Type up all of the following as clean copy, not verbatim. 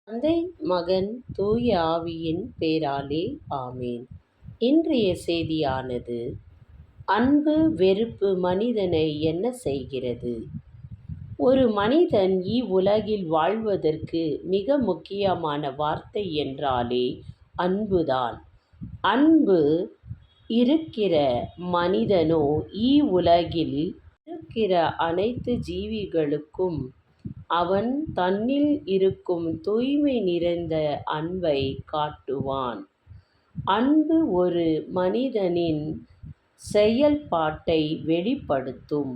தந்தை, மகன், தூய ஆவியின் பேராலே ஆமேன். இன்றைய செய்தியானது அன்பு வெறுப்பு மனிதனை என்ன செய்கிறது? ஒரு மனிதன் இவ்வுலகில் வாழ்வதற்கு மிக முக்கியமான வார்த்தை என்றாலே அன்புதான். அன்பு இருக்கிற மனிதனோ இவ்வுலகில் இருக்கிற அனைத்து ஜீவிகளுக்கும் அவன் தன்னில் இருக்கும் தூய்மை நிறைந்த அன்பை காட்டுவான். அன்பு ஒரு மனிதனின் செயல்பாட்டை வெளிப்படுத்தும்.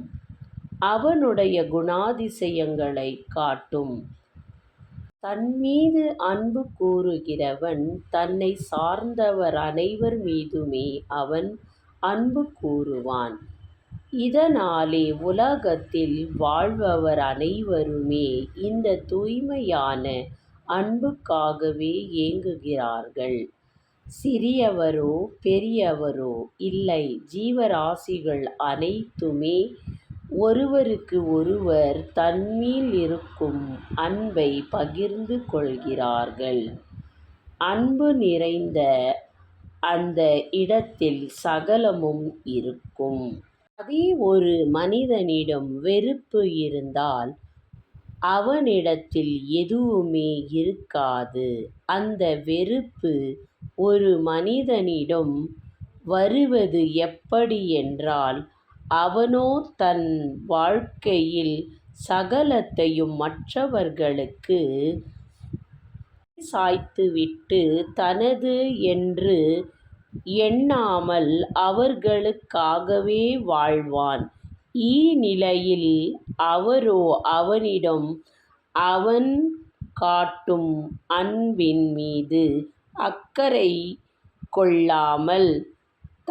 அவனுடைய குணாதிசயங்களை காட்டும். தன்மீது அன்பு கூறுகிறவன் தன்னை சார்ந்தவர் அனைவர் மீதுமே அவன் அன்பு கூறுவான். இதனாலே உலகத்தில் வாழ்பவர் அனைவருமே இந்த தூய்மையான அன்புக்காகவே ஏங்குகிறார்கள். சிறியவரோ பெரியவரோ இல்லை, ஜீவராசிகள் அனைத்துமே ஒருவருக்கு ஒருவர் தன்மேல் இருக்கும் அன்பை பகிர்ந்து கொள்கிறார்கள். அன்பு நிறைந்த அந்த இடத்தில் சகலமும் இருக்கும். அதே ஒரு மனிதனிடம் வெறுப்பு இருந்தால் அவனிடத்தில் எதுவுமே இருக்காது. அந்த வெறுப்பு ஒரு மனிதனிடம் வருவது எப்படி என்றால், அவனோ தன் வாழ்க்கையில் சகலத்தையும் மற்றவர்களுக்கு சாய்த்துவிட்டு தனது என்று எண்ணாமல் அவர்களுக்காகவே வாழ்வான். இந்நிலையில் அவரோ அவனிடம் அவன் காட்டும் அன்பின் மீது அக்கறை கொள்ளாமல்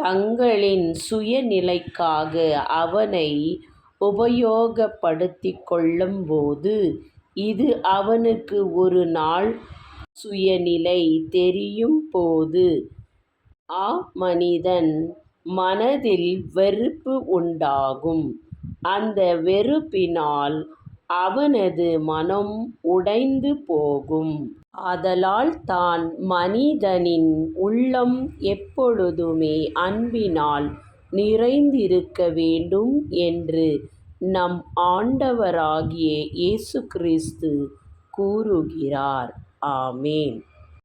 தங்களின் சுயநிலைக்காக அவனை உபயோகப்படுத்திக் கொள்ளும்போது, இது அவனுக்கு ஒரு நாள் சுயநிலை தெரியும் போது அம்மனிதன் மனதில் வெறுப்பு உண்டாகும். அந்த வெறுப்பினால் அவனது மனம் உடைந்து போகும். ஆதலால் தான் மனிதனின் உள்ளம் எப்பொழுதுமே அன்பினால் நிறைந்திருக்க வேண்டும் என்று நம் ஆண்டவராகிய இயேசு கிறிஸ்து கூறுகிறார். ஆமேன்.